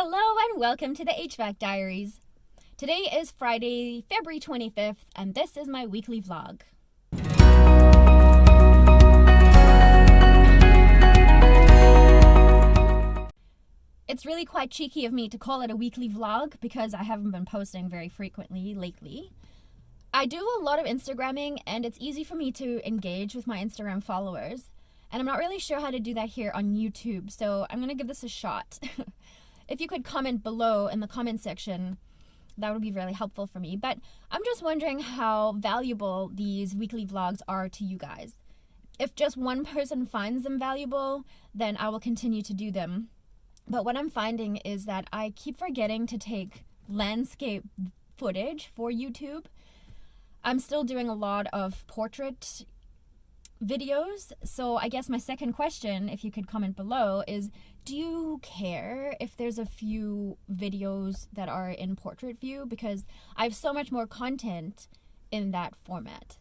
Hello and welcome to the HVAC Diaries. Today is Friday, February 25th, and this is my weekly vlog. It's really quite cheeky of me to call it a weekly vlog because I haven't been posting very frequently lately. I do a lot of Instagramming and it's easy for me to engage with my Instagram followers, and I'm not really sure how to do that here on YouTube, so I'm gonna give this a shot. If you could comment below in the comment section, that would be really helpful for me. But I'm just wondering how valuable these weekly vlogs are to you guys. If just one person finds them valuable, then I will continue to do them. But what I'm finding is that I keep forgetting to take landscape footage for YouTube. I'm still doing a lot of portrait videos, so I guess my second question, if you could comment below, is do you care if there's a few videos that are in portrait view? Because I have so much more content in that format.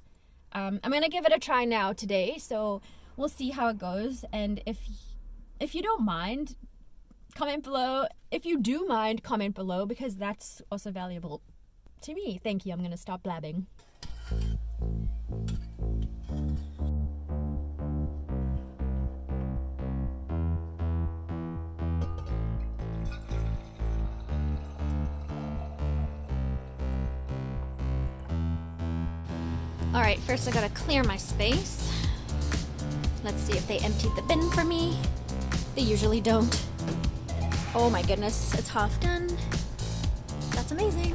I'm gonna give it a try now today, so we'll see how it goes. And if you don't mind, comment below. If you do mind, comment below, because that's also valuable to me. Thank you. I'm gonna stop blabbing. Alright, first I gotta clear my space. Let's see if they emptied the bin for me. They usually don't. Oh my goodness, it's half done. That's amazing.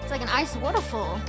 It's like an ice waterfall.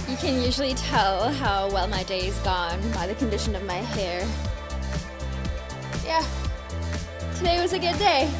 You can usually tell how well my day is gone by the condition of my hair. Yeah, today was a good day.